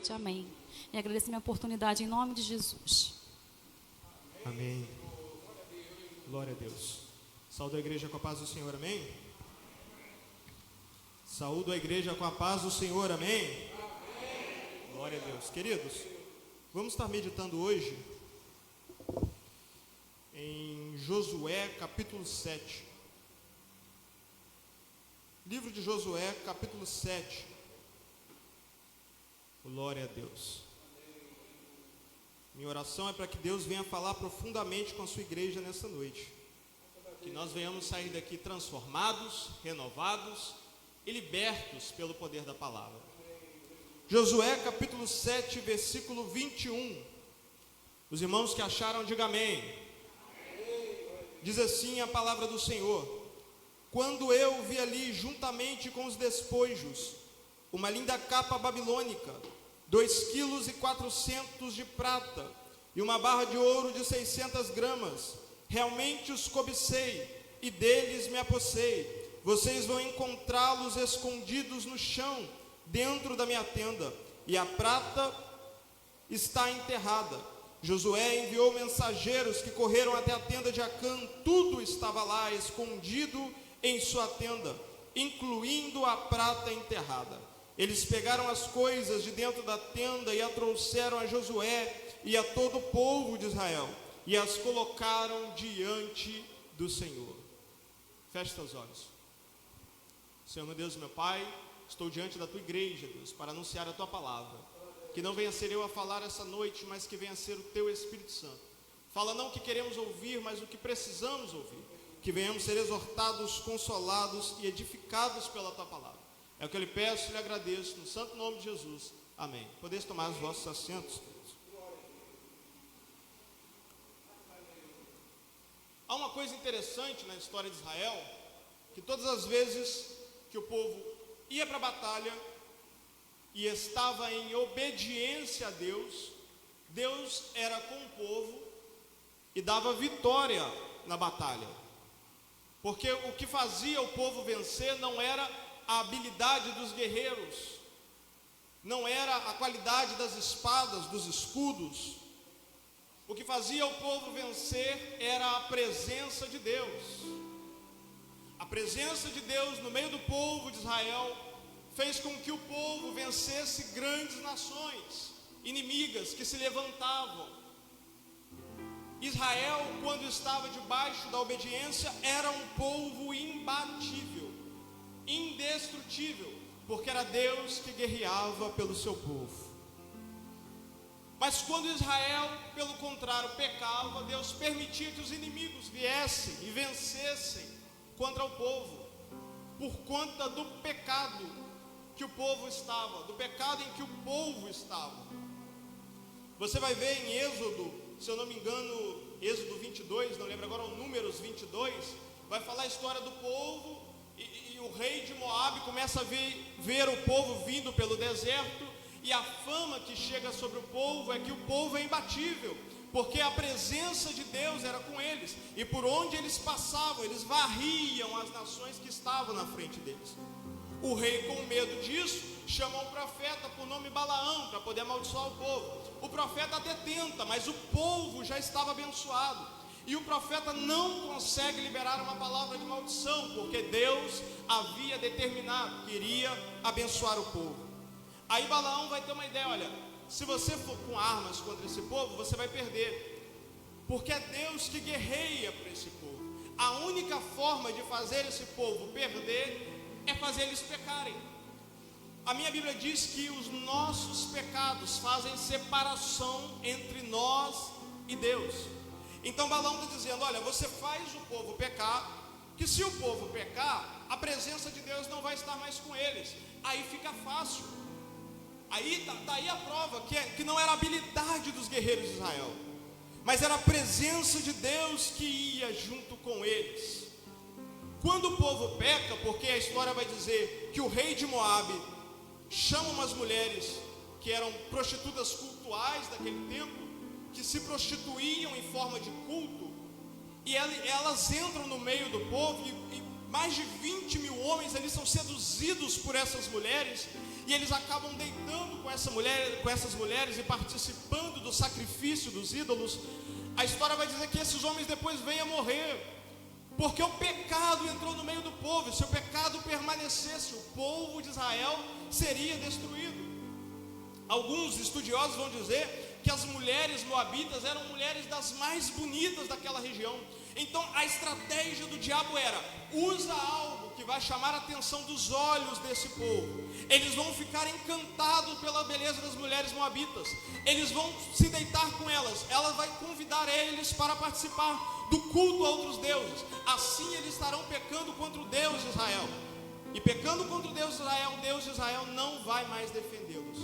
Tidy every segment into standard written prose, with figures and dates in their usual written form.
Amém. E agradeço a minha oportunidade em nome de Jesus. Amém. Glória a Deus. Saúdo a igreja com a paz do Senhor, amém? Saúdo a igreja com a paz do Senhor, amém? Amém. Glória a Deus. Queridos, vamos estar meditando hoje em Josué capítulo 7. Livro de Josué capítulo 7. Glória a Deus. Minha oração é para que Deus venha falar profundamente com a sua igreja nessa noite. Que nós venhamos sair daqui transformados, renovados e libertos pelo poder da palavra. Josué capítulo 7, versículo 21. Os irmãos que acharam, digam amém. Diz assim a palavra do Senhor: quando eu vi ali, juntamente com os despojos, uma linda capa babilônica, 2,4 kg de prata e uma barra de ouro de 600 gramas, realmente os cobicei e deles me apossei. Vocês vão encontrá-los escondidos no chão, dentro da minha tenda, e a prata está enterrada. Josué enviou mensageiros que correram até a tenda de Acã. Tudo estava lá, escondido em sua tenda, incluindo a prata enterrada. Eles pegaram as coisas de dentro da tenda e a trouxeram a Josué e a todo o povo de Israel, e as colocaram diante do Senhor. Feche seus olhos. Senhor, meu Deus, meu Pai, estou diante da tua igreja, Deus, para anunciar a tua palavra. Que não venha ser eu a falar essa noite, mas que venha ser o teu Espírito Santo. Fala não o que queremos ouvir, mas o que precisamos ouvir. Que venhamos ser exortados, consolados e edificados pela tua palavra. É o que eu lhe peço e lhe agradeço, no santo nome de Jesus. Amém. Podeis tomar os vossos assentos. Há uma coisa interessante na história de Israel, que todas as vezes que o povo ia para a batalha e estava em obediência a Deus, Deus era com o povo e dava vitória na batalha. Porque o que fazia o povo vencer não era a habilidade dos guerreiros, não era a qualidade das espadas, dos escudos. O que fazia o povo vencer era a presença de Deus. A presença de Deus no meio do povo de Israel fez com que o povo vencesse grandes nações inimigas que se levantavam. Israel, quando estava debaixo da obediência, era um povo imbatível, indestrutível, porque era Deus que guerreava pelo seu povo. Mas quando Israel, pelo contrário, pecava, Deus permitia que os inimigos viessem e vencessem contra o povo, por conta do pecado que o povo estava, do pecado em que o povo estava. Você vai ver em Êxodo, se eu não me engano, Êxodo 22, não lembro agora, o Números 22, vai falar a história do povo. E o rei de Moabe começa a ver o povo vindo pelo deserto, e a fama que chega sobre o povo é que o povo é imbatível, porque a presença de Deus era com eles, e por onde eles passavam, eles varriam as nações que estavam na frente deles. O rei, com medo disso, chama um profeta por nome Balaão, para poder amaldiçoar o povo. O profeta até tenta, mas o povo já estava abençoado. E o profeta não consegue liberar uma palavra de maldição, porque Deus havia determinado que iria abençoar o povo. Aí Balaão vai ter uma ideia: olha, se você for com armas contra esse povo, você vai perder, porque é Deus que guerreia para esse povo. A única forma de fazer esse povo perder é fazer eles pecarem. A minha Bíblia diz que os nossos pecados fazem separação entre nós e Deus. Então Balaão está dizendo: olha, você faz o povo pecar, que se o povo pecar, a presença de Deus não vai estar mais com eles. Aí fica fácil. Aí daí a prova que não era a habilidade dos guerreiros de Israel, mas era a presença de Deus que ia junto com eles. Quando o povo peca, porque a história vai dizer que o rei de Moabe chama umas mulheres que eram prostitutas cultuais daquele tempo, que se prostituíam em forma de culto, e elas entram no meio do povo, e mais de 20 mil homens ali são seduzidos por essas mulheres, e eles acabam deitando com essas mulheres e participando do sacrifício dos ídolos, a história vai dizer que esses homens depois vêm a morrer, porque o pecado entrou no meio do povo, e se o pecado permanecesse, o povo de Israel seria destruído. Alguns estudiosos vão dizer que as mulheres moabitas eram mulheres das mais bonitas daquela região. Então a estratégia do diabo era: usa algo que vai chamar a atenção dos olhos desse povo. Eles vão ficar encantados pela beleza das mulheres moabitas, eles vão se deitar com elas, ela vai convidar eles para participar do culto a outros deuses. Assim eles estarão pecando contra o Deus de Israel, e pecando contra o Deus de Israel não vai mais defendê-los.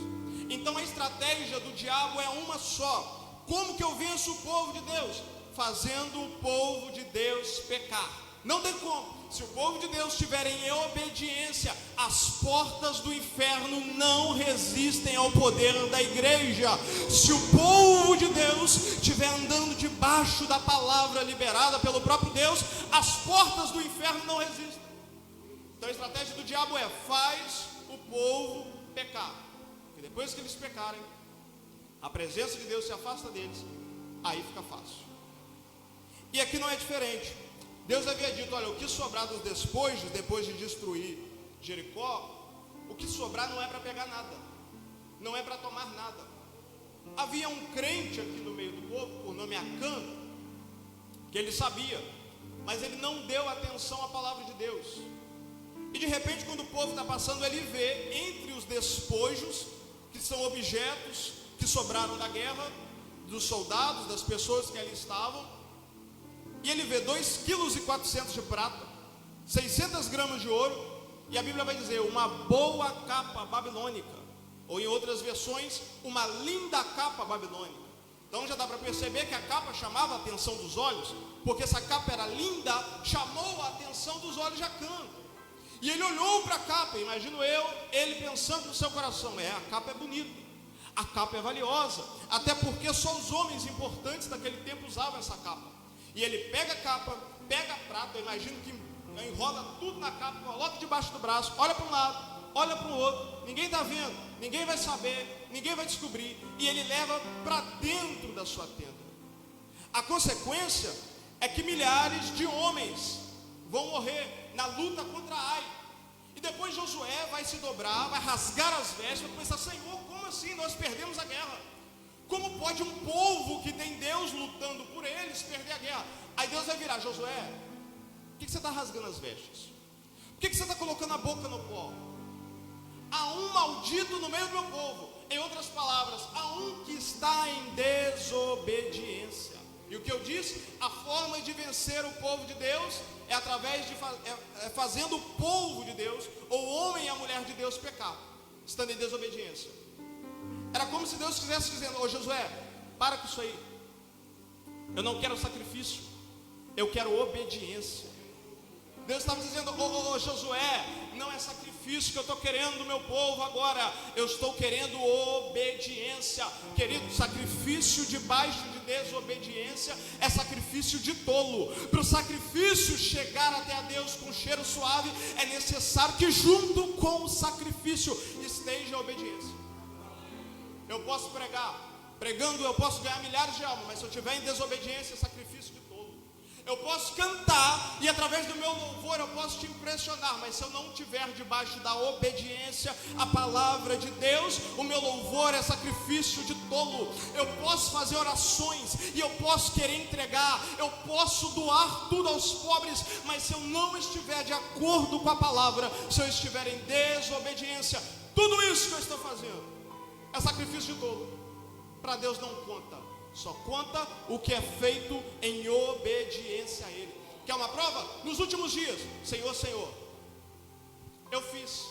Então a estratégia do diabo é uma só: como que eu venço o povo de Deus? Fazendo o povo de Deus pecar. Não tem como. Se o povo de Deus estiver em obediência, as portas do inferno não resistem ao poder da igreja. Se o povo de Deus estiver andando debaixo da palavra liberada pelo próprio Deus, as portas do inferno não resistem. Então a estratégia do diabo é: faz o povo pecar, e depois que eles pecarem, a presença de Deus se afasta deles, aí fica fácil. E aqui não é diferente. Deus havia dito: olha, o que sobrar dos despojos, depois de destruir Jericó, o que sobrar não é para pegar nada, não é para tomar nada. Havia um crente aqui no meio do povo, por nome Acã, que ele sabia, mas ele não deu atenção à palavra de Deus. E de repente, quando o povo está passando, ele vê entre os despojos, que são objetos que sobraram da guerra, dos soldados, das pessoas que ali estavam, e ele vê 2,4 kg de prata, 600 gramas de ouro, e a Bíblia vai dizer uma boa capa babilônica, ou em outras versões, uma linda capa babilônica. Então já dá para perceber que a capa chamava a atenção dos olhos, porque essa capa era linda, chamou a atenção dos olhos de Acã. E ele olhou para a capa, imagino ele pensando no seu coração: a capa é bonita, a capa é valiosa, até porque só os homens importantes daquele tempo usavam essa capa. E ele pega a capa, pega a prata, eu imagino que enrola tudo na capa, coloca debaixo do braço, olha para um lado, olha para o outro, ninguém está vendo, ninguém vai saber, ninguém vai descobrir, e ele leva para dentro da sua tenda. A consequência é que milhares de homens vão morrer na luta contra Ai. E depois Josué vai se dobrar, vai rasgar as vestes, vai começar: Senhor, como assim? Nós perdemos a guerra. Como pode um povo que tem Deus lutando por eles perder a guerra? Aí Deus vai virar: Josué, por que você está rasgando as vestes? Por que você está colocando a boca no pó? Há um maldito no meio do meu povo. Em outras palavras, há um que está em desobediência. E o que eu disse, a forma de vencer o povo de Deus é através de fazendo o povo de Deus, ou o homem e a mulher de Deus, pecar, estando em desobediência. Era como se Deus estivesse dizendo: ô Josué, para com isso aí, eu não quero sacrifício, eu quero obediência. Deus estava dizendo: ô Josué, não é sacrifício que eu estou querendo do meu povo agora, eu estou querendo obediência. Querido, sacrifício debaixo de desobediência é sacrifício de tolo. Para o sacrifício chegar até a Deus com cheiro suave, é necessário que junto com o sacrifício esteja a obediência. Eu posso pregando eu posso ganhar milhares de almas, mas se eu estiver em desobediência, é sacrifício de tolo. Eu posso cantar e através do meu louvor eu posso te impressionar, mas se eu não estiver debaixo da obediência à palavra de Deus, o meu louvor é sacrifício de tolo. Eu posso fazer orações e eu posso querer entregar, eu posso doar tudo aos pobres, mas se eu não estiver de acordo com a palavra, se eu estiver em desobediência, tudo isso que eu estou fazendo é sacrifício de tolo. Para Deus não conta, só conta o que é feito em obediência a Ele. Quer uma prova? Nos últimos dias, Senhor, eu fiz,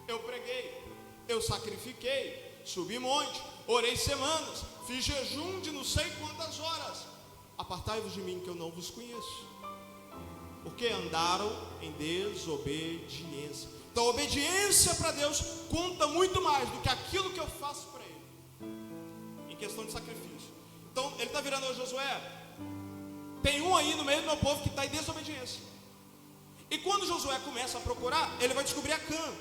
eu preguei, eu sacrifiquei, subi monte, orei semanas, fiz jejum de não sei quantas horas. Apartai-vos de mim, que eu não vos conheço. Porque andaram em desobediência. Então a obediência para Deus conta muito mais do que aquilo que eu faço para Ele, em questão de sacrifício. Então ele está virando: Josué, tem um aí no meio do meu povo que está em desobediência. E quando Josué começa a procurar, ele vai descobrir Acã.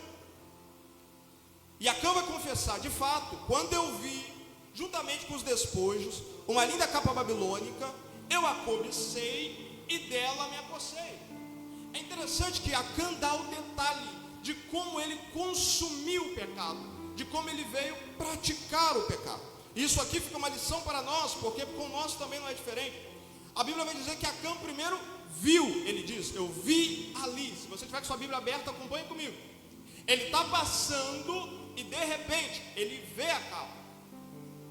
E Acã vai confessar: de fato, quando eu vi, juntamente com os despojos, uma linda capa babilônica, eu a cobicei e dela me apossei. É interessante que Acã dá o detalhe de como ele consumiu o pecado, de como ele veio praticar o pecado. Isso aqui fica uma lição para nós, porque com nós também não é diferente. A Bíblia vai dizer que Acã primeiro viu, ele diz: eu vi ali. Se você tiver com sua Bíblia aberta, acompanhe comigo. Ele está passando e de repente ele vê a capa.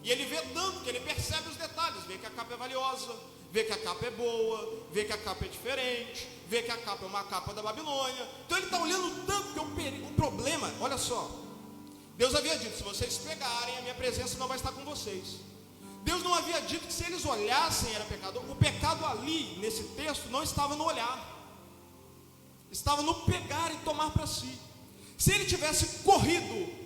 E ele vê tanto que ele percebe os detalhes, vê que a capa é valiosa, vê que a capa é boa, vê que a capa é diferente, vê que a capa é uma capa da Babilônia. Então ele está olhando tanto que o problema, olha só, Deus havia dito: se vocês pegarem, a minha presença não vai estar com vocês. Deus não havia dito que se eles olhassem era pecado. O pecado ali, nesse texto, não estava no olhar, estava no pegar e tomar para si. Se ele tivesse corrido,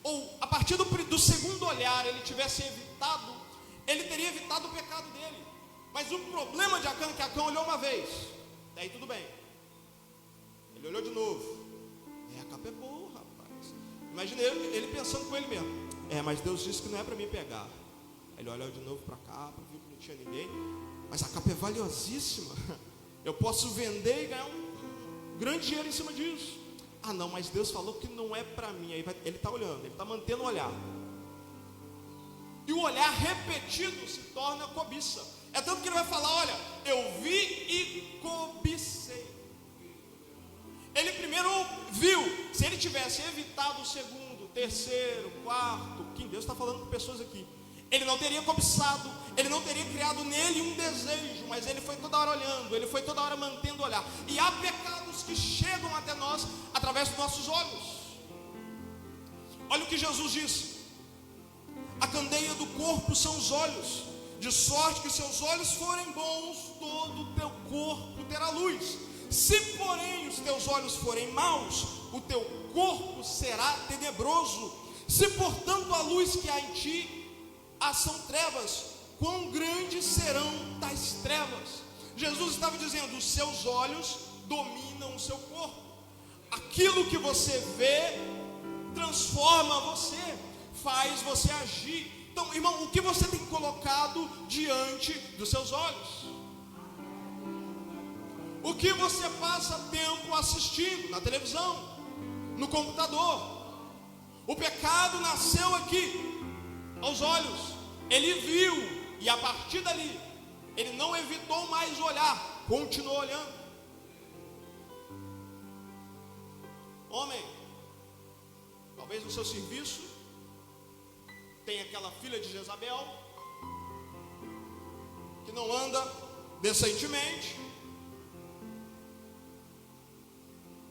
ou a partir do segundo olhar ele tivesse evitado, ele teria evitado o pecado dele. Mas o problema de Acã é que Acã olhou uma vez, daí tudo bem. Ele olhou de novo: a capa é boa, rapaz. Imagina ele pensando com ele mesmo: mas Deus disse que não é para mim pegar. Ele olhou de novo para a capa, viu que não tinha ninguém, mas a capa é valiosíssima, eu posso vender e ganhar um grande dinheiro em cima disso. Não, mas Deus falou que não é para mim. Aí ele está olhando, ele está mantendo o olhar. E o olhar repetido se torna cobiça. É tanto que ele vai falar: olha, eu vi e cobicei. Ele primeiro viu. Se ele tivesse evitado o segundo, terceiro, quarto, quinto, Deus está falando com pessoas aqui, ele não teria cobiçado, ele não teria criado nele um desejo, mas ele foi toda hora olhando, ele foi toda hora mantendo o olhar. E há pecados que chegam até nós através dos nossos olhos. Olha o que Jesus disse: a candeia do corpo são os olhos, de sorte que se os olhos forem bons, todo o teu corpo terá luz. Se porém os teus olhos forem maus, o teu corpo será tenebroso. Se portanto a luz que há em ti são trevas, quão grandes serão tais trevas? Jesus estava dizendo: os seus olhos dominam o seu corpo. Aquilo que você vê transforma você, faz você agir. Então, irmão, o que você tem colocado diante dos seus olhos? O que você passa tempo assistindo na televisão, no computador? O pecado nasceu aqui, aos olhos. Ele viu, e a partir dali ele não evitou mais olhar, continuou olhando. Homem, talvez no seu serviço tem aquela filha de Jezabel que não anda decentemente,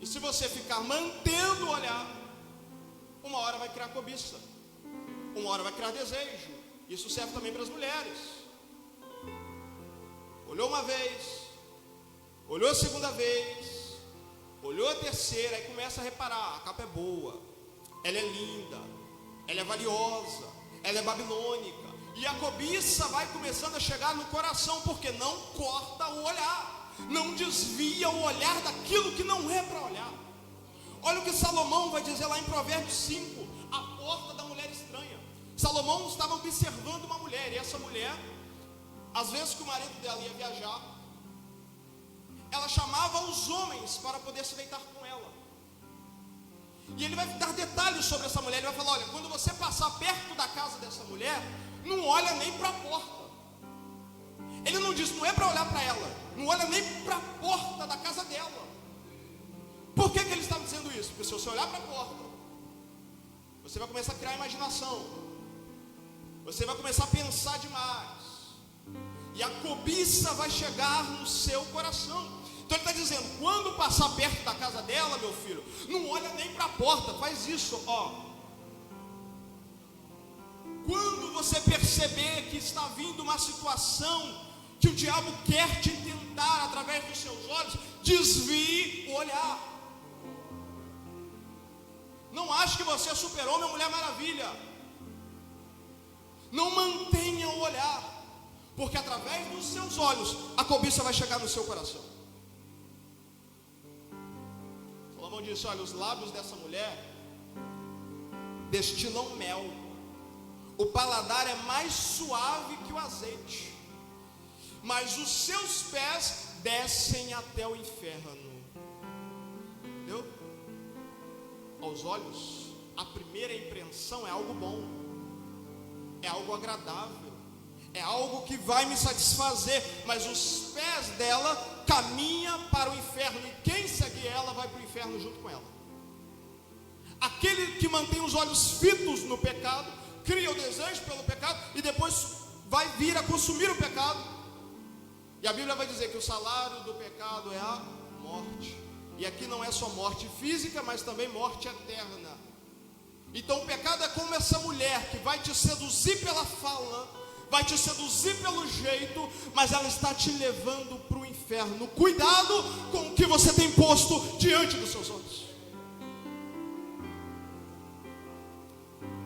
e se você ficar mantendo o olhar, uma hora vai criar cobiça, uma hora vai criar desejo. Isso serve também para as mulheres. Olhou uma vez, olhou a segunda vez, olhou a terceira, aí começa a reparar: a capa é boa, ela é linda, ela é valiosa, ela é babilônica. E a cobiça vai começando a chegar no coração, porque não corta o olhar, não desvia o olhar daquilo que não é para olhar. Olha o que Salomão vai dizer lá em Provérbios 5, a porta da mulher estranha. Salomão estava observando uma mulher, e essa mulher, às vezes que o marido dela ia viajar, ela chamava os homens para poder se deitar com ela. E ele vai dar detalhes sobre essa mulher. Ele vai falar: olha, quando você passar perto da casa dessa mulher, não olha nem para a porta. Ele não diz, não é para olhar para ela, não olha nem para a porta da casa dela. Por que ele estava dizendo isso? Porque se você olhar para a porta, você vai começar a criar imaginação, você vai começar a pensar demais, e a cobiça vai chegar no seu coração. Então ele está dizendo: quando passar perto da casa dela, meu filho, não olha nem para a porta, faz isso, ó. Quando você perceber que está vindo uma situação que o diabo quer te tentar através dos seus olhos, desvie o olhar. Não ache que você é super-homem ou mulher maravilha. Não mantenha o olhar, porque através dos seus olhos a cobiça vai chegar no seu coração. Salomão disse: olha, os lábios dessa mulher destilam mel. O paladar é mais suave que o azeite, mas os seus pés descem até o inferno. Entendeu? Aos olhos, a primeira impressão é algo bom, é algo agradável, é algo que vai me satisfazer, mas os pés dela caminham para o inferno, e quem segue ela vai para o inferno junto com ela. Aquele que mantém os olhos fitos no pecado, cria o desejo pelo pecado e depois vai vir a consumir o pecado. E a Bíblia vai dizer que o salário do pecado é a morte. E aqui não é só morte física, mas também morte eterna. Então o pecado é como essa mulher que vai te seduzir pela fala, vai te seduzir pelo jeito, mas ela está te levando para o inferno. Cuidado com o que você tem posto diante dos seus olhos.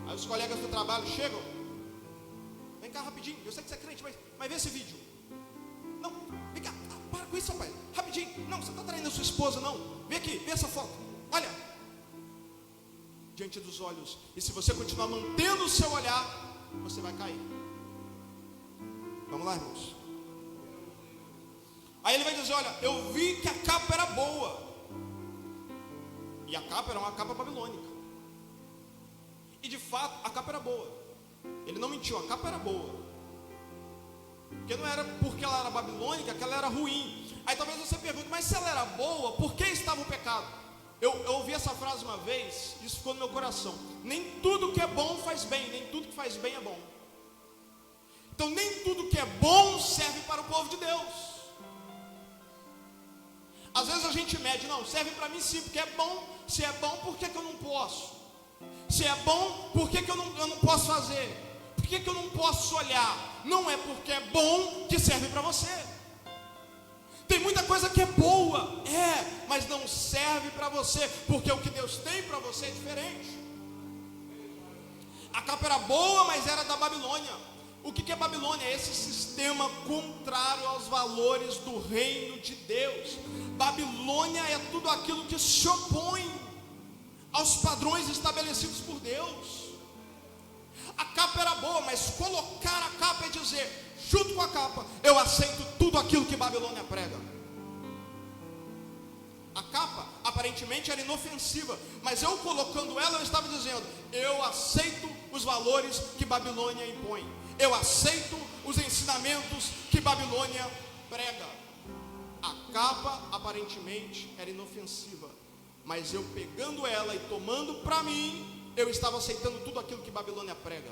Aí os colegas do trabalho chegam: vem cá rapidinho, eu sei que você é crente, mas vê esse vídeo. Não, vem cá, para com isso, rapaz, rapidinho. Não, você não está traindo a sua esposa, não. Vem aqui, vê essa foto, olha. Diante dos olhos. E se você continuar mantendo o seu olhar, você vai cair. Vamos lá, irmãos. Aí ele vai dizer: olha, eu vi que a capa era boa. E a capa era uma capa babilônica. E de fato, a capa era boa. Ele não mentiu, a capa era boa. Porque não era porque ela era babilônica que ela era ruim. Aí talvez você pergunte: mas se ela era boa, por que estava o pecado? Eu ouvi essa frase uma vez, isso ficou no meu coração: nem tudo que é bom faz bem, nem tudo que faz bem é bom. Então nem tudo que é bom serve para o povo de Deus. Às vezes a gente mede: não, serve para mim sim, porque é bom. Se é bom, por que eu não posso? Se é bom, por que eu não posso fazer? Por que eu não posso olhar? Não é porque é bom que serve para você. Tem muita coisa que é boa, mas não serve para você, porque o que Deus tem para você é diferente. A capa era boa, mas era da Babilônia. O que é Babilônia? É esse sistema contrário aos valores do reino de Deus. Babilônia é tudo aquilo que se opõe aos padrões estabelecidos por Deus. A capa era boa, mas colocar a capa é dizer: junto com a capa, eu aceito tudo aquilo que Babilônia prega. A capa aparentemente era inofensiva, mas eu colocando ela, eu estava dizendo: eu aceito os valores que Babilônia impõe, eu aceito os ensinamentos que Babilônia prega. A capa aparentemente era inofensiva, mas eu pegando ela e tomando para mim, eu estava aceitando tudo aquilo que Babilônia prega.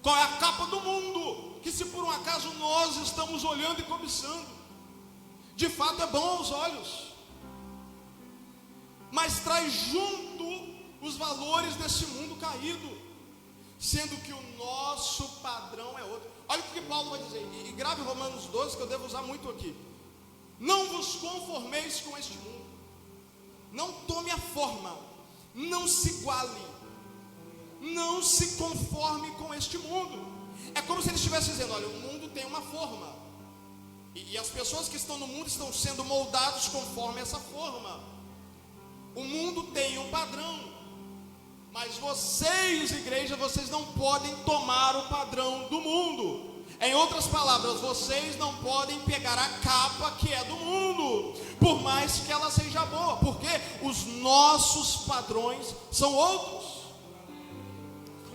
Qual é a capa do mundo? Que se por um acaso nós estamos olhando e cobiçando, de fato é bom aos olhos, mas traz junto os valores desse mundo caído, sendo que o nosso padrão é outro. Olha o que Paulo vai dizer, e grave Romanos 12, que eu devo usar muito aqui: não vos conformeis com este mundo. Não tome a forma, não se iguale, não se conforme com este mundo. É como se ele estivesse dizendo: olha, o mundo tem uma forma, e as pessoas que estão no mundo estão sendo moldados conforme essa forma. O mundo tem um padrão, mas vocês, igreja, vocês não podem tomar o padrão do mundo. Em outras palavras, vocês não podem pegar a capa que é do mundo, por mais que ela seja boa, porque os nossos padrões são outros.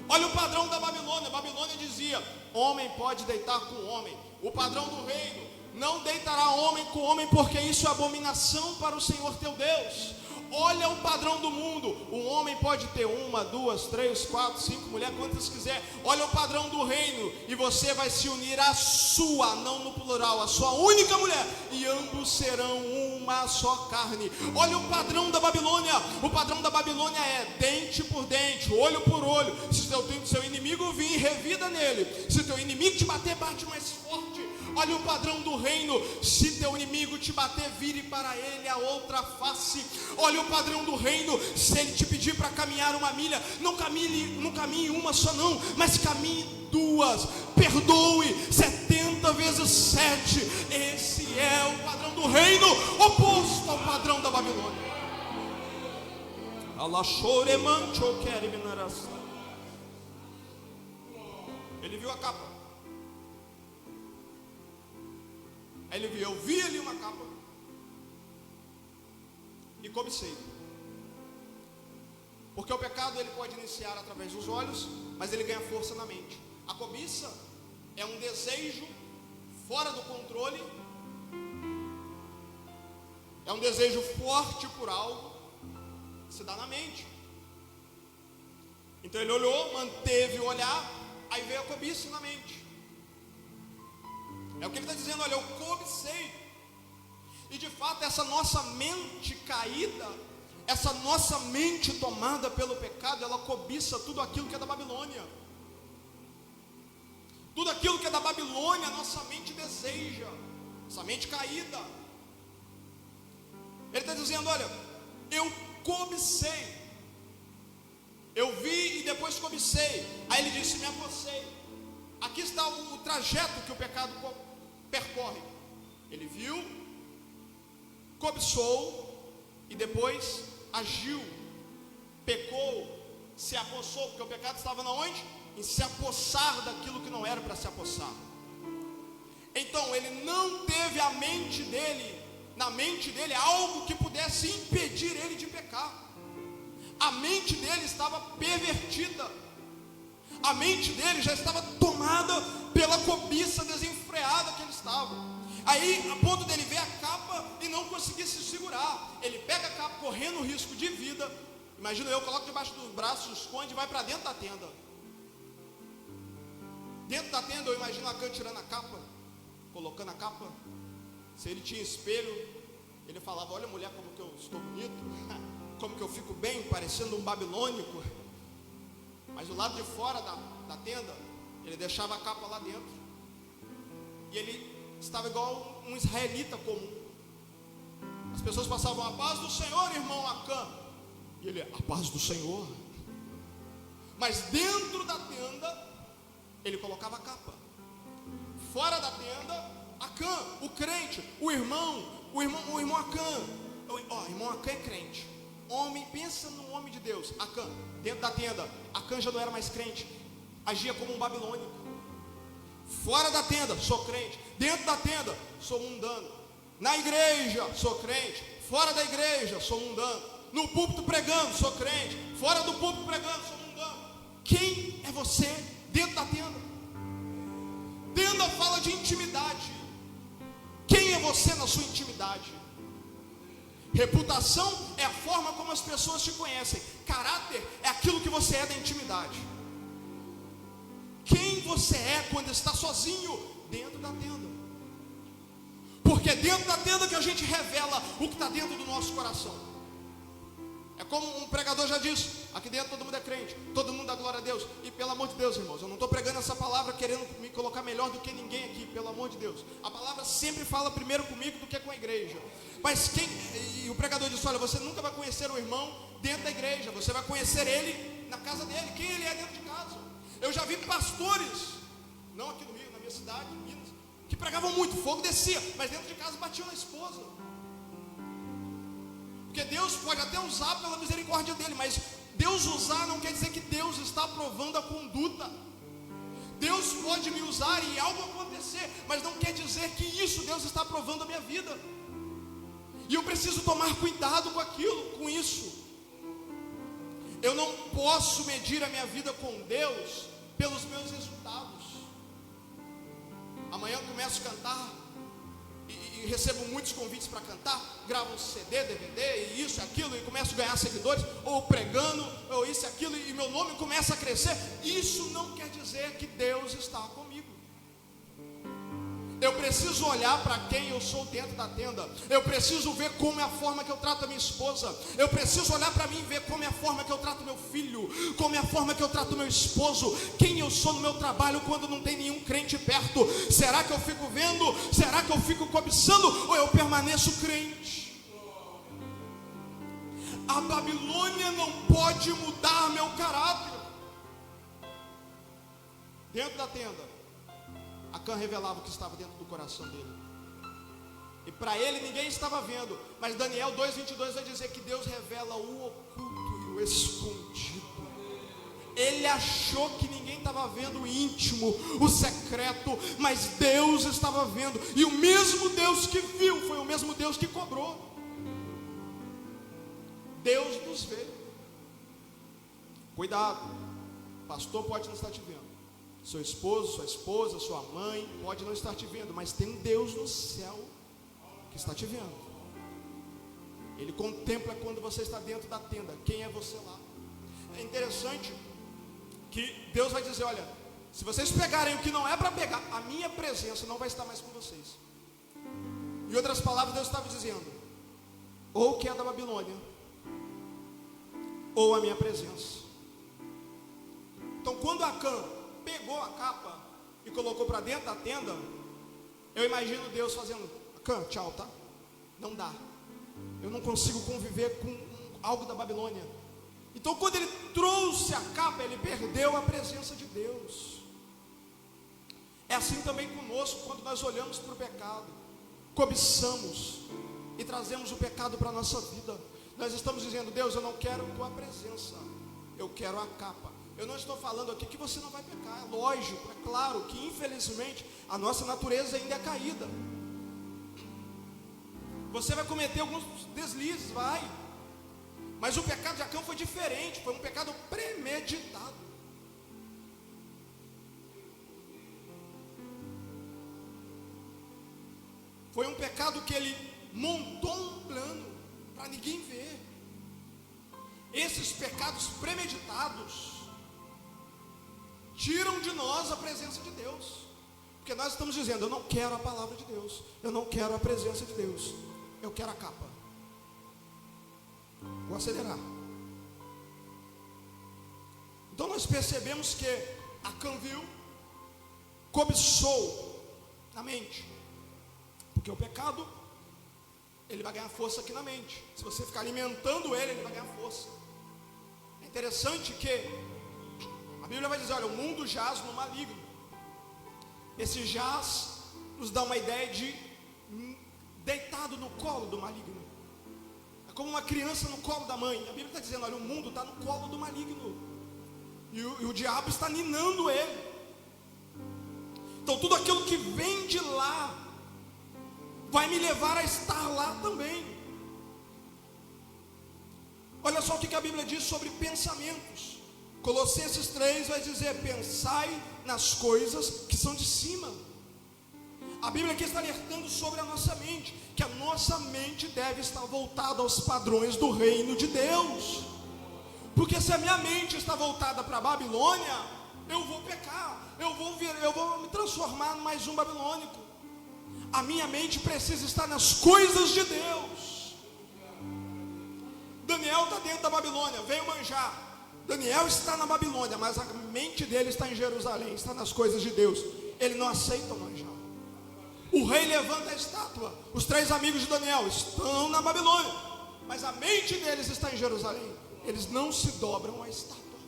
Olha o padrão da Babilônia. A Babilônia dizia: homem pode deitar com homem. O padrão do reino: não deitará homem com homem, porque isso é abominação para o Senhor teu Deus. Olha o padrão do mundo: um homem pode ter 1, 2, 3, 4, 5 mulheres, quantas quiser. Olha o padrão do reino: e você vai se unir à sua, não no plural, a sua única mulher, e ambos serão uma só carne. Olha o padrão da Babilônia. O padrão da Babilônia é dente por dente, olho por olho. Se seu inimigo vir, revida nele. Se teu inimigo te bater, bate mais forte. Olha o padrão do reino: se teu inimigo te bater, vire para ele a outra face. Olha o padrão do reino: se ele te pedir para caminhar 1 milha, não caminhe uma só não, mas caminhe 2. Perdoe 70 vezes 7. Esse é o padrão do reino, oposto ao padrão da Babilônia. Ele viu a capa. Aí ele viu, eu vi ali uma capa e cobicei. Porque o pecado ele pode iniciar através dos olhos, mas ele ganha força na mente. A cobiça é um desejo fora do controle, é um desejo forte por algo que se dá na mente. Então ele olhou, manteve o olhar, aí veio a cobiça na mente. É o que ele está dizendo, olha, eu cobicei. E de fato essa nossa mente caída, essa nossa mente tomada pelo pecado, ela cobiça tudo aquilo que é da Babilônia. Tudo aquilo que é da Babilônia, a nossa mente deseja. Essa mente caída. Ele está dizendo, olha, eu cobicei. Eu vi e depois cobicei. Aí ele disse, me apossei. Aqui está o trajeto que o pecado percorre. Ele viu, cobiçou e depois agiu, pecou, se apossou, porque o pecado estava na onde? Em se apossar daquilo que não era para se apossar. Então ele não teve na mente dele algo que pudesse impedir ele de pecar. A mente dele estava pervertida. A mente dele já estava tomada pela cobiça desenfreada que ele estava. Aí, a ponto dele ver a capa e não conseguir se segurar. Ele pega a capa correndo o risco de vida. Imagina eu, coloco debaixo dos braços, esconde e vai para dentro da tenda. Dentro da tenda eu imagino Acã tirando a capa, colocando a capa. Se ele tinha espelho, ele falava, olha mulher como que eu estou bonito, como que eu fico bem, parecendo um babilônico. Mas do lado de fora da tenda, ele deixava a capa lá dentro. E ele estava igual um israelita comum. As pessoas passavam, a paz do Senhor, irmão Acã. E ele, a paz do Senhor. Mas dentro da tenda, ele colocava a capa. Fora da tenda, Acã, o crente, o irmão Acã. Irmão Acã é crente. Homem, pensa no homem de Deus. Acã, dentro da tenda, Acã já não era mais crente, agia como um babilônico. Fora da tenda, sou crente. Dentro da tenda, sou mundano. Na igreja, sou crente. Fora da igreja, sou mundano. No púlpito pregando, sou crente. Fora do púlpito pregando, sou mundano. Quem é você dentro da tenda? Tenda fala de intimidade. Quem é você na sua intimidade? Reputação é a forma como as pessoas te conhecem. Caráter é aquilo que você é da intimidade. Quem você é quando está sozinho dentro da tenda. Porque é dentro da tenda que a gente revela o que está dentro do nosso coração. É como um pregador já disse, aqui dentro todo mundo é crente, todo mundo dá glória a Deus. E pelo amor de Deus, irmãos, eu não estou pregando essa palavra querendo me colocar melhor do que ninguém aqui, pelo amor de Deus. A palavra sempre fala primeiro comigo do que com a igreja. Mas e o pregador disse, olha, você nunca vai conhecer o irmão dentro da igreja, você vai conhecer ele na casa dele, quem ele é dentro de casa. Eu já vi pastores, não aqui no Rio, na minha cidade, em Minas, que pregavam muito, fogo descia, mas dentro de casa batiam na esposa. Porque Deus pode até usar pela misericórdia dele, mas Deus usar não quer dizer que Deus está aprovando a conduta. Deus pode me usar e algo acontecer, mas não quer dizer que isso Deus está aprovando a minha vida. E eu preciso tomar cuidado com isso. Eu não posso medir a minha vida com Deus pelos meus resultados. Amanhã eu começo a cantar e recebo muitos convites para cantar, gravo um CD, DVD e isso e aquilo, e começo a ganhar seguidores, ou pregando, ou isso e aquilo, e meu nome começa a crescer. Isso não quer dizer que Deus está comigo. Eu preciso olhar para quem eu sou dentro da tenda. Eu preciso ver como é a forma que eu trato a minha esposa. Eu preciso olhar para mim e ver como é a forma que eu trato meu filho, como é a forma que eu trato meu esposo, quem eu sou no meu trabalho quando não tem nenhum crente perto. Será que eu fico vendo? Será que eu fico cobiçando? Ou eu permaneço crente? A Babilônia não pode mudar meu caráter. Dentro da tenda, Acã revelava o que estava dentro do coração dele. E para ele ninguém estava vendo. Mas Daniel 2:22 vai dizer que Deus revela o oculto e o o escondido. Ele achou que ninguém estava vendo o íntimo, o secreto, mas Deus estava vendo. E o mesmo Deus que viu foi o mesmo Deus que cobrou. Deus nos vê. Cuidado, pastor pode não estar te vendo, seu esposo, sua esposa, sua mãe pode não estar te vendo, mas tem um Deus no céu que está te vendo. Ele contempla quando você está dentro da tenda, quem é você lá. É interessante que Deus vai dizer: olha, se vocês pegarem o que não é para pegar, a minha presença não vai estar mais com vocês. Em outras palavras, Deus estava dizendo: ou o que é da Babilônia, ou a minha presença. Então, quando Acã pegou a capa e colocou para dentro da tenda, eu imagino Deus fazendo: Acã, tchau, tá? Não dá, eu não consigo conviver com algo da Babilônia. Então, quando ele trouxe a capa, ele perdeu a presença de Deus. É assim também conosco, quando nós olhamos para o pecado, cobiçamos e trazemos o pecado para a nossa vida. Nós estamos dizendo: Deus, eu não quero tua presença, eu quero a capa. Eu não estou falando aqui que você não vai pecar, é lógico, é claro que infelizmente a nossa natureza ainda é caída. Você vai cometer alguns deslizes, vai. Mas o pecado de Acã foi diferente, foi um pecado premeditado. Foi um pecado que ele montou um plano para ninguém ver. Esses pecados premeditados tiram de nós a presença de Deus, porque nós estamos dizendo: eu não quero a palavra de Deus, eu não quero a presença de Deus, eu quero a capa. Vou acelerar. Então nós percebemos que Acã viu, cobiçou na mente, porque o pecado, ele vai ganhar força aqui na mente. Se você ficar alimentando ele, ele vai ganhar força. É interessante que a Bíblia vai dizer: olha, o mundo jaz no maligno. Esse jaz nos dá uma ideia de deitado no colo do maligno. É como uma criança no colo da mãe. A Bíblia está dizendo: olha, o mundo está no colo do maligno, e o diabo está ninando ele. Então tudo aquilo que vem de lá vai me levar a estar lá também. Olha só o que a Bíblia diz sobre pensamentos. Colossenses 3 vai dizer: pensai nas coisas que são de cima. A Bíblia aqui está alertando sobre a nossa mente, que a nossa mente deve estar voltada aos padrões do reino de Deus. Porque se a minha mente está voltada para a Babilônia, eu vou pecar, eu vou me transformar em mais um babilônico. A minha mente precisa estar nas coisas de Deus. Daniel está dentro da Babilônia, veio manjar. Daniel está na Babilônia, mas a mente dele está em Jerusalém, está nas coisas de Deus. Ele não aceita o manjar. O rei levanta a estátua. Os 3 amigos de Daniel estão na Babilônia, mas a mente deles está em Jerusalém. Eles não se dobram à estátua.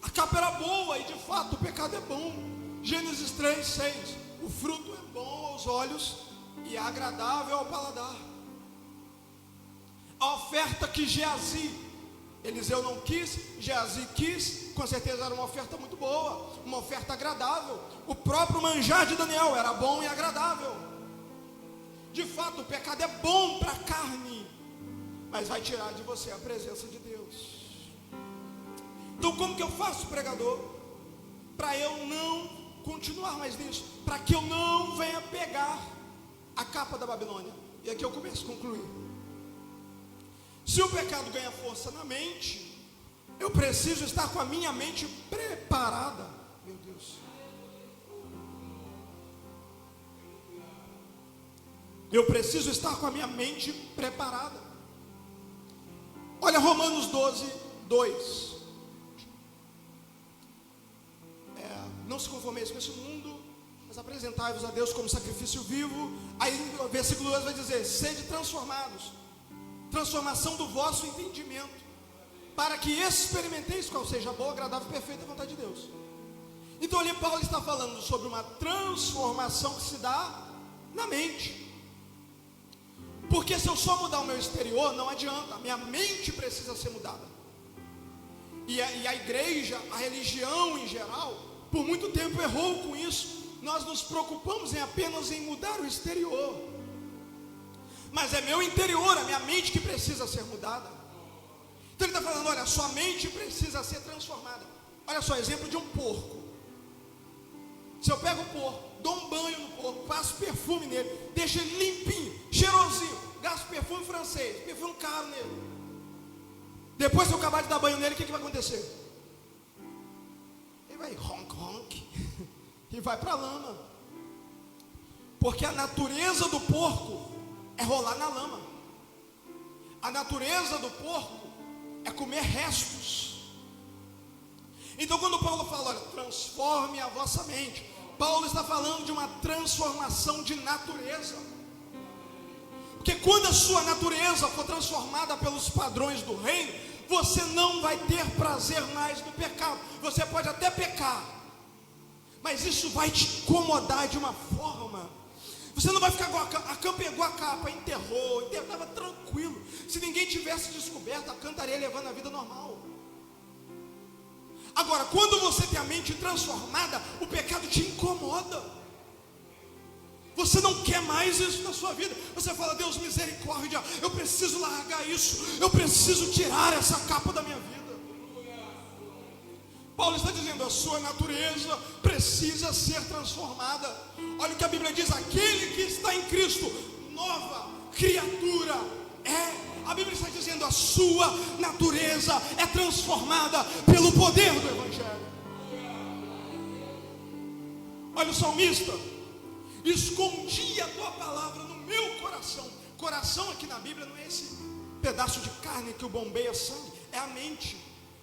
A capa era boa, e de fato o pecado é bom. Gênesis 3, 6. O fruto é bom aos olhos e é agradável ao paladar. A oferta que Geazi, Eliseu não quis, Geazi quis, com certeza era uma oferta muito boa, uma oferta agradável. O próprio manjar de Daniel era bom e agradável. De fato, o pecado é bom para a carne, mas vai tirar de você a presença de Deus. Então, como que eu faço, pregador, para eu não continuar mais nisso, para que eu não venha pegar a capa da Babilônia? E aqui eu começo a concluir. Se o pecado ganha força na mente, eu preciso estar com a minha mente preparada. Meu Deus. Eu preciso estar com a minha mente preparada. Olha Romanos 12, 2. Não se conformeis com esse mundo, mas apresentai-vos a Deus como sacrifício vivo. Aí o versículo 2 vai dizer: sede transformados. Transformação do vosso entendimento, para que experimenteis qual seja a boa, agradável e perfeita vontade de Deus. Então ali Paulo está falando sobre uma transformação que se dá na mente. Porque se eu só mudar o meu exterior, não adianta, a minha mente precisa ser mudada. E a igreja, a religião em geral, por muito tempo errou com isso. Nós nos preocupamos apenas em mudar o exterior, mas é meu interior, a minha mente que precisa ser mudada. Então ele está falando, olha, sua mente precisa ser transformada. Olha só, exemplo de um porco. Se eu pego o porco, dou um banho no porco, passo perfume nele, deixo ele limpinho, cheirosinho, gasto perfume francês, perfume caro nele. Depois, se eu acabar de dar banho nele, o que vai acontecer? Ele vai ronk e vai para a lama. Porque a natureza do porco é rolar na lama. A natureza do porco é comer restos. Então quando Paulo fala, olha, transforme a vossa mente, Paulo está falando de uma transformação de natureza. Porque quando a sua natureza for transformada pelos padrões do reino, você não vai ter prazer mais no pecado. Você pode até pecar, mas isso vai te incomodar de uma forma. Você não vai ficar igual a Cã pegou a capa, enterrou, estava tranquilo. Se ninguém tivesse descoberto, a Cã estaria levando a vida normal. Agora, quando você tem a mente transformada, o pecado te incomoda. Você não quer mais isso na sua vida. Você fala, Deus, misericórdia, eu preciso largar isso, eu preciso tirar essa capa da minha vida. Paulo está dizendo, a sua natureza precisa ser transformada. Olha o que a Bíblia diz, aquele que está em Cristo, nova criatura é. A Bíblia está dizendo, a sua natureza é transformada pelo poder do Evangelho. Olha o salmista, escondi a tua palavra no meu coração. Coração aqui na Bíblia não é esse pedaço de carne que o bombeia sangue, é a mente.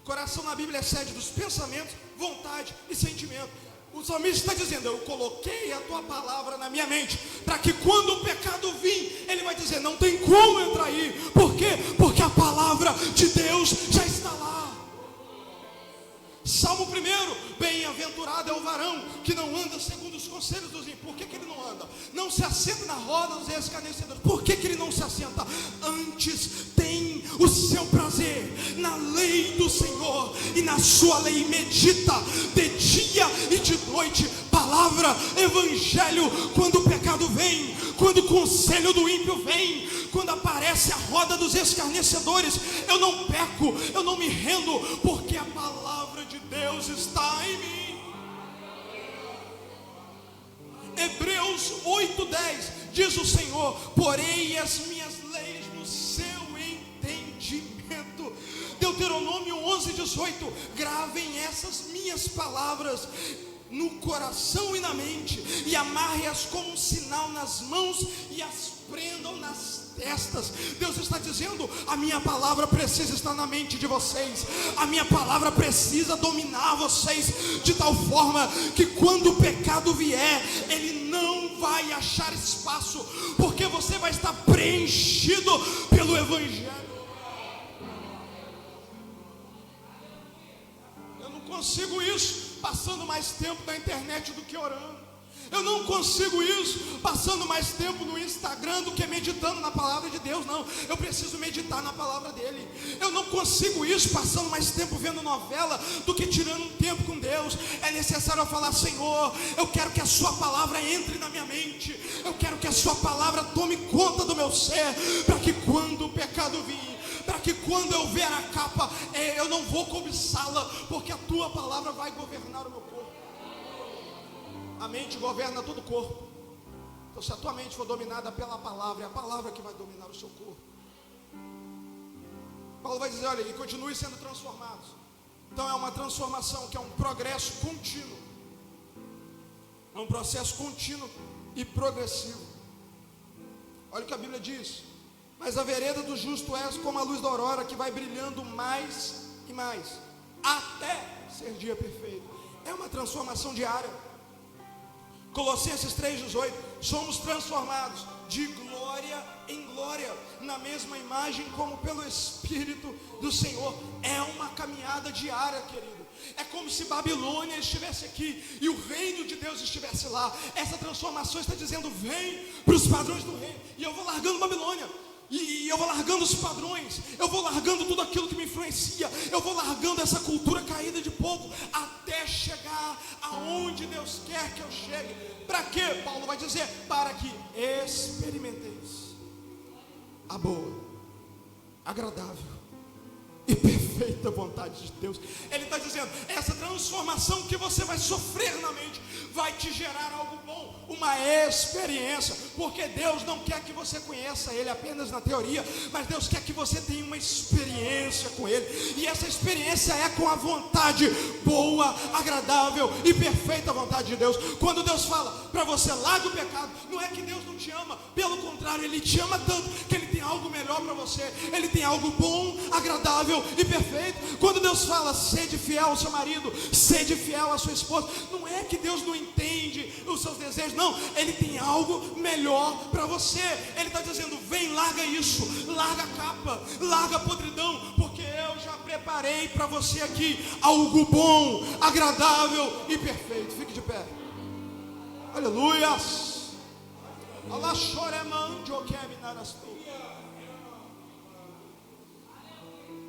Coração na Bíblia é sede dos pensamentos, vontade e sentimento. O salmista está dizendo, eu coloquei a tua palavra na minha mente, para que quando o pecado vir, ele vai dizer, não tem como entrar aí. Por quê? Porque a palavra de Deus já está lá. Salmo 1, bem-aventurado é o varão que não anda segundo os conselhos dos ímpios. Por que ele não anda? Não se assenta na roda dos escarnecedores. Por que ele não se assenta? Antes tem o seu prazer na lei do Senhor, e na sua lei medita de dia e de noite. Palavra, evangelho. Quando o pecado vem, quando o conselho do ímpio vem, quando aparece a roda dos escarnecedores, eu não peco, eu não me rendo, porque a palavra de Deus está em mim. Hebreus 8:10 diz o Senhor, porei as minhas leis no seu entendimento. Deuteronômio 11:18, gravem essas minhas palavras no coração e na mente, e amarre-as como um sinal nas mãos, e as prendam nas testas. Deus está dizendo, a minha palavra precisa estar na mente de vocês, a minha palavra precisa dominar vocês, de tal forma que quando o pecado vier, ele não vai achar espaço, porque você vai estar preenchido pelo Evangelho. Eu não consigo isso passando mais tempo na internet do que orando. Eu não consigo isso passando mais tempo no Instagram do que meditando na palavra de Deus. Não, eu preciso meditar na palavra dele. Eu não consigo isso passando mais tempo vendo novela do que tirando um tempo com Deus. É necessário eu falar, Senhor, eu quero que a sua palavra entre na minha mente, eu quero que a sua palavra tome conta do meu ser, para que quando o pecado vir, para que quando eu ver a capa, eu não vou cobiçá-la, porque a tua palavra vai governar o meu corpo. A mente governa todo o corpo. Então se a tua mente for dominada pela palavra, é a palavra que vai dominar o seu corpo. Paulo vai dizer, olha, e continue sendo transformados. Então é uma transformação que é um progresso contínuo, é um processo contínuo e progressivo. Olha o que a Bíblia diz, mas a vereda do justo é como a luz da aurora, que vai brilhando mais e mais, até ser dia perfeito. É uma transformação diária. Colossenses 3:18, somos transformados de glória em glória, na mesma imagem como pelo Espírito do Senhor. É uma caminhada diária, querido. É como se Babilônia estivesse aqui e o reino de Deus estivesse lá. Essa transformação está dizendo: vem para os padrões do reino. E eu vou largando Babilônia. E eu vou largando os padrões, eu vou largando tudo aquilo que me influencia, eu vou largando essa cultura caída de pouco, até chegar aonde Deus quer que eu chegue. Para quê? Paulo vai dizer: para que experimenteis a boa, agradável e perfeita vontade de Deus. Ele está dizendo: essa transformação que você vai sofrer na mente vai te gerar algo bom, uma experiência, porque Deus não quer que você conheça Ele apenas na teoria, mas Deus quer que você tenha uma experiência com Ele, e essa experiência é com a vontade boa, agradável e perfeita vontade de Deus. Quando Deus fala para você: larga o pecado, não é que Deus não te ama, pelo contrário, Ele te ama tanto que Ele tem algo melhor para você, Ele tem algo bom, agradável e perfeito. Quando Deus fala: sede fiel ao seu marido, sede fiel à sua esposa, não é que Deus não entende os seus desejos, não, Ele tem algo melhor para você. Ele está dizendo: vem, larga isso, larga a capa, larga a podridão, porque eu já preparei para você aqui algo bom, agradável e perfeito. Fique de pé. Aleluias.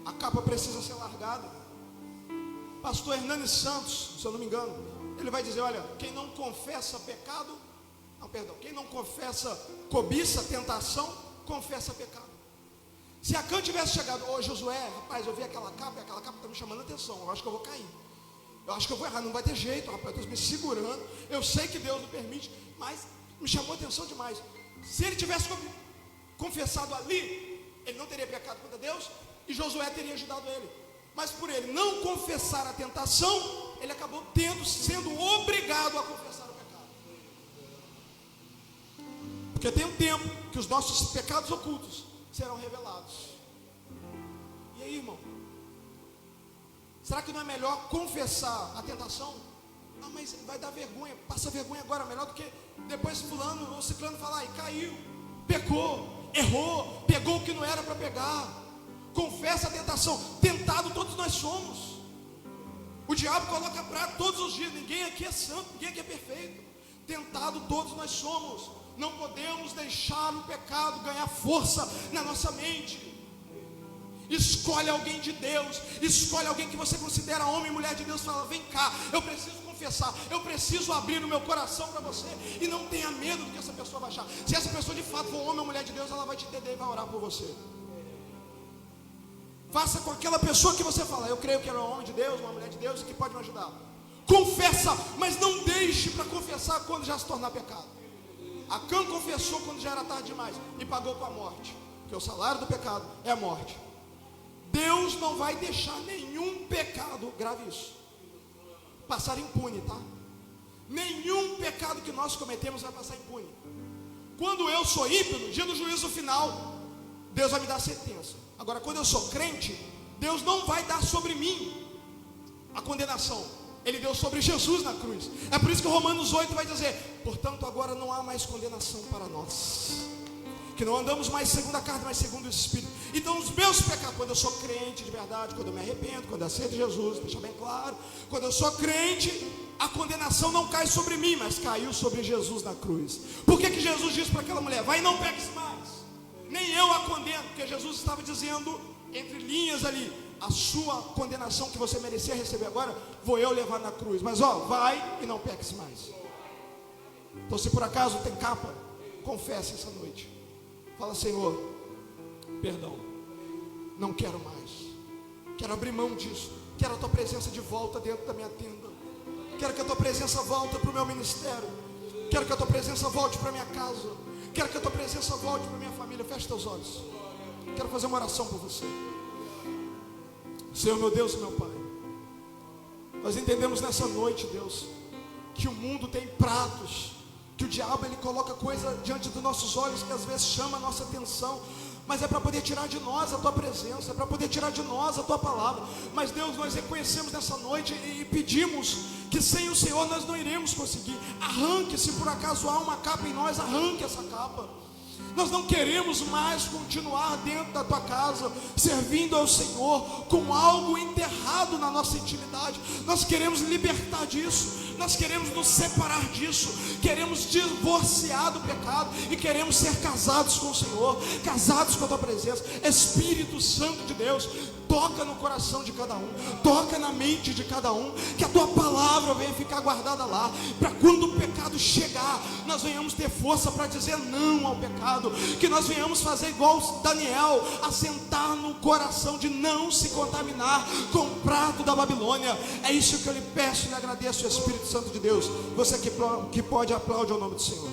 A capa precisa ser largada. Pastor Hernani Santos, se eu não me engano, ele vai dizer: olha, quem não confessa pecado, quem não confessa cobiça, tentação, confessa pecado. Se Acã tivesse chegado: ô Josué, rapaz, eu vi aquela capa está me chamando a atenção, eu acho que eu vou cair, eu acho que eu vou errar, não vai ter jeito, rapaz, eu estou me segurando, eu sei que Deus não permite, mas me chamou a atenção demais. Se ele tivesse confessado ali, ele não teria pecado contra Deus, e Josué teria ajudado ele. Mas por ele não confessar a tentação, ele acabou sendo obrigado a confessar o pecado. Porque tem um tempo que os nossos pecados ocultos serão revelados. E aí, irmão, será que não é melhor confessar a tentação? Não, mas vai dar vergonha, passa vergonha agora, melhor do que depois fulano ou ciclano falar: e caiu, pecou, errou, pegou o que não era para pegar. Confessa a tentação. Tentado todos nós somos. O diabo coloca prato todos os dias. Ninguém aqui é santo, ninguém aqui é perfeito. Tentado todos nós somos. Não podemos deixar o pecado ganhar força na nossa mente. Escolhe alguém de Deus, escolhe alguém que você considera homem e mulher de Deus. Fala: vem cá, eu preciso confessar, eu preciso abrir o meu coração para você. E não tenha medo do que essa pessoa vai achar. Se essa pessoa de fato for homem ou mulher de Deus, ela vai te entender e vai orar por você. Faça com aquela pessoa que você fala: eu creio que ela é um homem de Deus, uma mulher de Deus, que pode me ajudar. Confessa, mas não deixe para confessar quando já se tornar pecado. Acã confessou quando já era tarde demais e pagou com a morte, porque o salário do pecado é a morte. Deus não vai deixar nenhum pecado, grave isso, passar impune, tá? Nenhum pecado que nós cometemos vai passar impune. Quando eu sou ímpio, no dia do juízo final, Deus vai me dar sentença. Agora, quando eu sou crente, Deus não vai dar sobre mim a condenação. Ele deu sobre Jesus na cruz. É por isso que Romanos 8 vai dizer: portanto, agora não há mais condenação para nós, que não andamos mais segundo a carne, mas segundo o Espírito. Então os meus pecados, quando eu sou crente de verdade, quando eu me arrependo, quando eu aceito Jesus, deixa bem claro, quando eu sou crente, a condenação não cai sobre mim, mas caiu sobre Jesus na cruz. Por que Jesus disse para aquela mulher: vai e não peques mais? Nem eu a condeno, porque Jesus estava dizendo entre linhas ali: a sua condenação que você merecia receber agora, vou eu levar na cruz. Mas vai e não peques mais. Então, se por acaso tem capa, confesse essa noite. Fala: Senhor, perdão, não quero mais, quero abrir mão disso, quero a tua presença de volta dentro da minha tenda, quero que a tua presença volte para o meu ministério, quero que a tua presença volte para a minha casa, quero que a tua presença volte para a minha família. Feche teus olhos, quero fazer uma oração por você. Senhor, meu Deus e meu Pai, nós entendemos nessa noite, Deus, que o mundo tem pratos, que o diabo ele coloca coisa diante dos nossos olhos que às vezes chama a nossa atenção, mas é para poder tirar de nós a tua presença, é para poder tirar de nós a tua palavra. Mas Deus, nós reconhecemos nessa noite e pedimos que sem o Senhor nós não iremos conseguir. Arranque, se por acaso há uma capa em nós, arranque essa capa. Nós não queremos mais continuar dentro da tua casa, servindo ao Senhor com algo enterrado na nossa intimidade. Nós queremos libertar disso, nós queremos nos separar disso, queremos divorciar do pecado e queremos ser casados com o Senhor, casados com a tua presença. Espírito Santo de Deus, toca no coração de cada um, toca na mente de cada um, que a tua palavra venha ficar guardada lá, para quando o pecado chegar, nós venhamos ter força para dizer não ao pecado, que nós venhamos fazer igual Daniel, assentar no coração de não se contaminar com o prato da Babilônia. É isso que eu lhe peço e lhe agradeço, Espírito Santo de Deus. Você que pode, aplaude ao nome do Senhor.